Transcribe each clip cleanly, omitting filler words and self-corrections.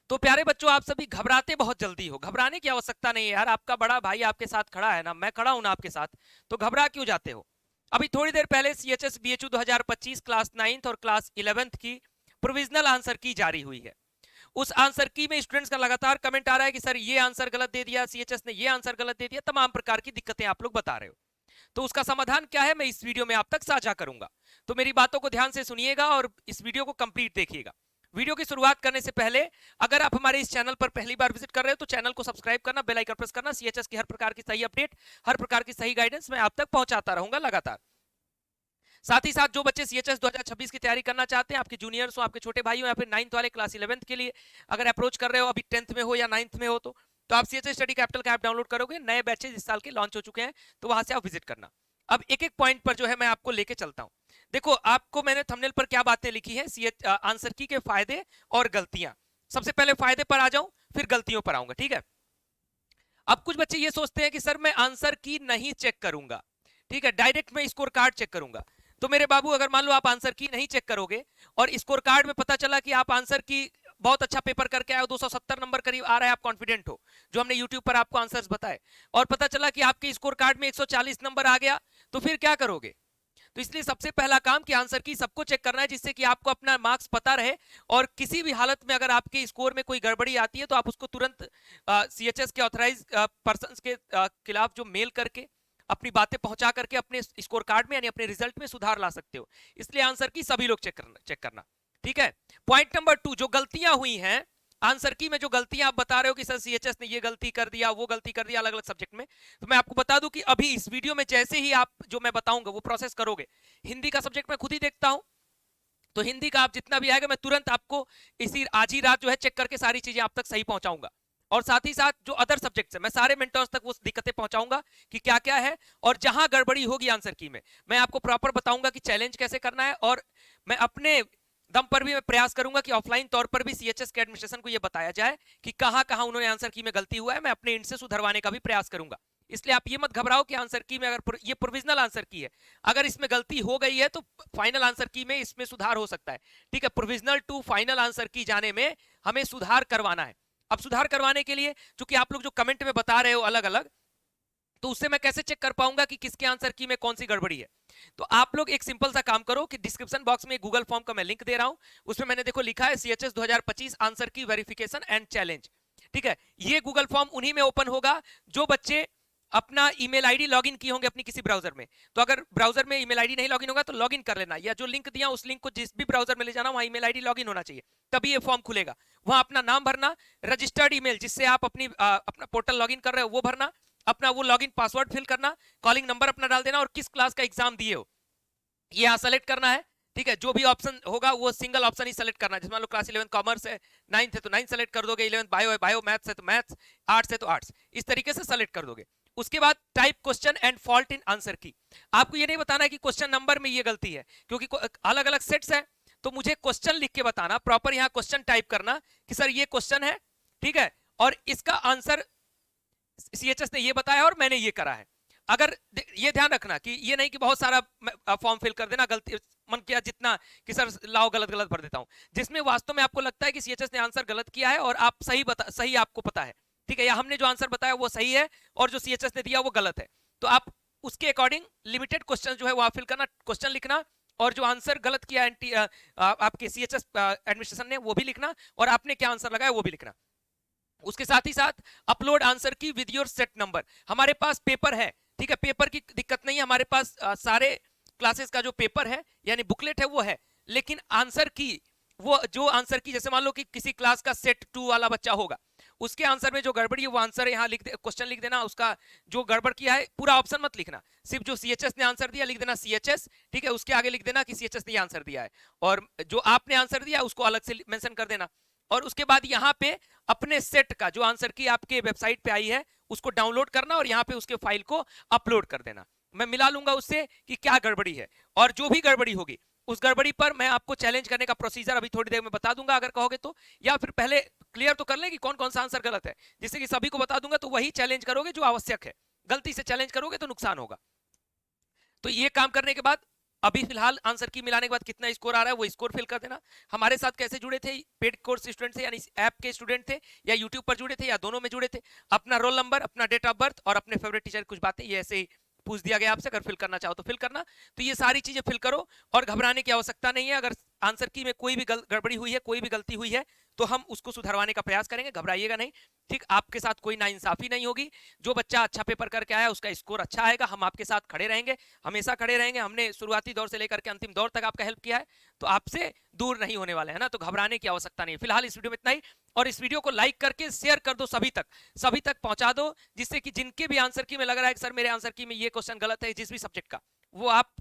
तो प्यारे बच्चों, आप सभी घबराते बहुत जल्दी हो। घबराने की आवश्यकता नहीं है यार, आपका बड़ा भाई आपके साथ खड़ा है ना, मैं खड़ा हूं ना आपके साथ, तो घबरा क्यों जाते हो। अभी थोड़ी देर पहले सीएचएस बीएचयू 2025 क्लास 9th और क्लास 11th की प्रोविजनल आंसर की जारी हुई है। उस आंसर की में स्टूडेंट्स का लगातार कमेंट आ रहा है कि सर ये आंसर गलत दे दिया, सीएचएस ने ये आंसर गलत दे दिया, तमाम प्रकार की दिक्कतें आप लोग बता रहे हो। तो उसका समाधान क्या है, मैं इस वीडियो में आप तक साझा करूंगा। तो मेरी बातों को ध्यान से सुनिएगा और इस वीडियो को कंप्लीट देखिएगा। वीडियो की शुरुआत करने से पहले अगर आप हमारे इस चैनल पर पहली बार विजिट कर रहे हो तो चैनल को सब्सक्राइब करना, बेल आइकन प्रेस करना। सीएचएस की हर प्रकार की सही अपडेट, हर प्रकार की सही गाइडेंस मैं आप तक पहुंचाता रहूंगा लगातार। साथ ही साथ जो बच्चे सीएचएस 2026 की तैयारी करना चाहते हैं, आपके जूनियर्स हो, आपके छोटे भाई हो, या फिर 9th वाले क्लास 11th के लिए अगर अप्रोच कर रहे हो, अभी 10th में हो या 9th में हो, तो आप सीएचएस स्टडी कैपिटल का ऐप डाउनलोड करोगे। नए बैचेज इस साल के लॉन्च हो चुके हैं, तो वहां से आप विजिट करना। अब एक एक पॉइंट पर जो है मैं आपको लेके चलता हूं। देखो, आपको मैंने थंबनेल पर क्या बातें लिखी है, आंसर की के फायदे और गलतियां। सबसे पहले फायदे पर आ जाऊं, फिर गलतियों पर आऊंगा, ठीक है। अब कुछ बच्चे ये सोचते हैं कि सर मैं आंसर की नहीं चेक करूंगा, ठीक है, डायरेक्ट मैं स्कोर कार्ड चेक करूंगा। तो मेरे बाबू, अगर मान लो आप आंसर की नहीं चेक करोगे और स्कोर कार्ड में पता चला कि आप आंसर की बहुत अच्छा पेपर करके आए हो, 270 नंबर करीब आ रहा है, आप कॉन्फिडेंट हो, जो हमने यूट्यूब पर आपको आंसर्स बताए, और पता चला कि आपके स्कोर कार्ड में 140 नंबर आ गया, तो फिर क्या करोगे। तो इसलिए सबसे पहला काम कि आंसर की सबको चेक करना है, जिससे कि आपको अपना मार्क्स पता रहे, और किसी भी हालत में अगर आपके स्कोर में कोई गड़बड़ी आती है तो आप उसको तुरंत सीएचएस के ऑथराइज पर्सन के खिलाफ जो मेल करके अपनी बातें पहुंचा करके अपने स्कोर कार्ड में यानी अपने रिजल्ट में सुधार ला सकते हो। इसलिए आंसर की सभी लोग चेक करना, ठीक है। पॉइंट नंबर 2, जो गलतियां हुई हैं आंसर की में, जो गलतियां आप बता रहे हो कि सर सीएचएस ने ये गलती कर दिया, वो गलती कर दिया अलग अलग सब्जेक्ट में, तो मैं आपको बता दूं कि अभी इस वीडियो में जैसे ही आप जो मैं बताऊंगा वो प्रोसेस करोगे, हिंदी का सब्जेक्ट मैं खुद ही देखता हूं, तो हिंदी का आप जितना भी आएगा मैं तुरंत आपको इसी आज ही रात जो है चेक करके सारी चीजें आप तक सही पहुंचाऊंगा। और साथ ही साथ जो अदर सब्जेक्ट है मैं सारे मेंटर्स तक वो दिक्कतें पहुंचाऊंगा कि क्या क्या है, और जहां गड़बड़ी होगी आंसर की में मैं आपको प्रॉपर बताऊंगा कि चैलेंज कैसे करना है। और मैं अपने दम पर भी मैं प्रयास करूंगा कि ऑफलाइन तौर पर भी सीएचएस के एडमिनिस्ट्रेशन को यह बताया जाए कि कहां कहां उन्होंने आंसर की में गलती हुआ है, मैं अपने इंड से सुधरवाने का भी प्रयास करूंगा। इसलिए आप ये मत घबराओ कि आंसर की में अगर ये प्रोविजनल आंसर की है, अगर इसमें गलती हो गई है तो फाइनल आंसर की में इसमें सुधार हो सकता है, ठीक है। प्रोविजनल टू फाइनल आंसर की जाने में हमें सुधार करवाना है। अब सुधार करवाने के लिए चूंकि आप लोग जो कमेंट में बता रहे हो अलग अलग, तो उससे मैं कैसे चेक कर पाऊंगा कि किसके आंसर की में कौन सी गड़बड़ी है। तो आप लोग एक सिंपल सा काम करो कि डिस्क्रिप्शन बॉक्स में गूगल फॉर्म का मैं लिंक दे रहा हूं, उसमें मैंने देखो लिखा है सीएचएस 2025 आंसर की वेरिफिकेशन एंड चैलेंज, ठीक है। ये गूगल फॉर्म उन्हीं में ओपन होगा जो बच्चे अपना ईमेल आईडी लॉगिन किए होंगे अपनी किसी ब्राउजर में। तो अगर ब्राउजर में ईमेल आईडी नहीं लॉगिन होगा तो लॉगिन कर लेना, या जो लिंक दिया उस लिंक को जिस भी ब्राउजर में ले जाना वहां ईमेल आईडी लॉगिन होना चाहिए, तभी ये फॉर्म खुलेगा। वहां अपना नाम भरना, रजिस्टर्ड ईमेल जिससे आप अपना पोर्टल लॉगिन कर रहे हो वो भरना, अपना वो लॉगिन पासवर्ड फिल करना, कॉलिंग नंबर अपना डाल देना, और किस क्लास का एग्जाम दिए हो ये यहाँ सेलेक्ट करना है, ठीक है। जो भी ऑप्शन होगा वो सिंगल ऑप्शन ही सेलेक्ट करना है। जैसे मान लो क्लास 11 कॉमर्स है, 9th है तो 9th सेलेक्ट कर दोगे, 11th बायो है बायो, मैथ्स है तो मैथ्स, आर्ट्स है तो आर्ट्स, इस तरीके से सेलेक्ट कर दोगे। उसके बाद type question and fault in answer की। आपको ये नहीं बताना है कि क्वेश्चन नंबर में ये गलती है, क्योंकि अलग अलग सेट्स है, तो मुझे क्वेश्चन लिख के बताना, प्रॉपर यहाँ क्वेश्चन टाइप करना कि सर ये क्वेश्चन है, ठीक है, और इसका आंसर सीएचएस ने ये बताया और मैंने ये करा है। अगर ये ध्यान रखना कि ये नहीं कि बहुत सारा फॉर्म फिल कर देना, गलती मन किया जितना कि सर लाओ गलत गलत भर देता हूं, जिसमें वास्तव में आपको लगता है कि सीएचएस ने आंसर गलत किया है और आप सही आपको पता है, ठीक है, या हमने जो आंसर बताया वो सही है और जो सीएचएस ने दिया वो गलत है, तो आप उसके अकॉर्डिंग लिमिटेड क्वेश्चन जो है वहां फिल करना, क्वेश्चन लिखना, और जो आंसर गलत किया आपके सीएचएस एडमिनिस्ट्रेशन ने वो भी लिखना, और आपने क्या आंसर लगाया वो भी लिखना। उसके साथ ही साथ अपलोड आंसर की विद योर सेट नंबर। हमारे पास पेपर है, ठीक है, पेपर की दिक्कत नहीं है, हमारे पास सारे क्लासेस का जो पेपर है यानी बुकलेट है वो है, लेकिन आंसर की वो जो आंसर की, जैसे मान लो कि किसी क्लास का सेट 2 वाला बच्चा होगा, उसके आंसर में जो गड़बड़ी है वो आंसर यहाँ लिख दे, क्वेश्चन लिख देना, उसका जो गड़बड़ किया है पूरा ऑप्शन मत लिखना, सिर्फ जो सीएचएस ने आंसर दिया लिख देना सीएचएस, ठीक है, उसके आगे लिख देना कि सीएचएस ने आंसर दिया है, और जो आपने आंसर दिया उसको अलग से मेंशन कर देना। और उसके बाद यहाँ पे अपने सेट का जो आंसर की आपके वेबसाइट पे आई है उसको डाउनलोड करना और यहाँ पे उसके फाइल को अपलोड कर देना। मैं मिला लूंगा उससे कि क्या गड़बड़ी है, और जो भी गड़बड़ी होगी उस गड़बड़ी पर मैं आपको चैलेंज करने का प्रोसीजर अभी थोड़ी देर में बता दूंगा अगर कहोगे तो, या फिर पहले क्लियर तो कर लें कि कौन कौन सा आंसर गलत है, जिससे कि सभी को बता दूंगा, तो वही चैलेंज करोगे जो आवश्यक है, गलती से चैलेंज करोगे तो नुकसान होगा। तो ये काम करने के बाद अभी फिलहाल आंसर की मिलाने के बाद कितना स्कोर आ रहा है वो स्कोर फिल कर देना। हमारे साथ कैसे जुड़े थे, पेड कोर्स स्टूडेंट थे यानी ऐप के स्टूडेंट थे, या यूट्यूब पर जुड़े थे, या दोनों में जुड़े थे। अपना रोल नंबर, अपना डेट ऑफ बर्थ और अपने फेवरेट टीचर कुछ बातें ये ऐसे ही पूछ दिया गया आपसे, अगर फिल करना चाहो तो फिल करना। तो ये सारी चीजें फिल करो और घबराने की आवश्यकता नहीं है। अगर आंसर की में कोई भी गड़बड़ी हुई है, कोई भी गलती हुई है, तो हम उसको सुधारवाने का प्रयास करेंगे, घबराइएगा नहीं। ठीक, आपके साथ कोई नाइंसाफी नहीं होगी। जो बच्चा अच्छा पेपर करके आया उसका स्कोर अच्छा आएगा, हम आपके साथ खड़े रहेंगे, हमेशा खड़े रहेंगे। हमने शुरुआती दौर से लेकर के अंतिम दौर तक आपका हेल्प किया है, तो आपसे दूर नहीं होने वाले है ना, तो घबराने की आवश्यकता नहीं है। फिलहाल इस वीडियो में इतना ही, और इस वीडियो को लाइक करके शेयर कर दो, सभी तक पहुंचा दो, जिससे कि जिनके भी आंसर की में लग रहा है कि सर मेरे आंसर की में ये क्वेश्चन गलत है जिस भी सब्जेक्ट का, वो आप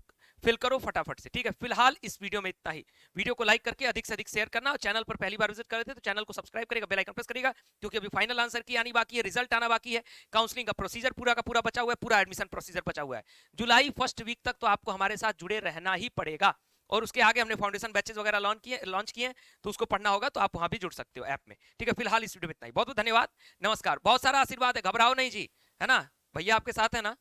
फिल करो फटाफट से। ठीक है, फिलहाल इस वीडियो में इतना ही। वीडियो को लाइक करके अधिक से अधिक शेयर करना, और चैनल पर पहली बार विजिट कर रहे थे तो चैनल को सब्सक्राइब करेगा, बेल आइकन प्रेस करेगा, क्योंकि अभी फाइनल आंसर की आनी बाकी है, रिजल्ट आना बाकी है, काउंसलिंग का प्रोसीजर पूरा का पूरा बचा हुआ है, पूरा एडमिशन प्रोसीजर बचा हुआ है। जुलाई फर्स्ट वीक तक तो आपको हमारे साथ जुड़े रहना ही पड़ेगा, और उसके आगे हमने फाउंडेशन बैचेस वगैरह लॉन्च किए, तो उसको पढ़ना होगा तो आप वहां भी जुड़ सकते हो ऐप में। ठीक है, फिलहाल इस वीडियो में इतना ही। बहुत बहुत धन्यवाद, नमस्कार, बहुत सारा आशीर्वाद है, घबराओ नहीं जी, है ना, भैया आपके साथ है ना।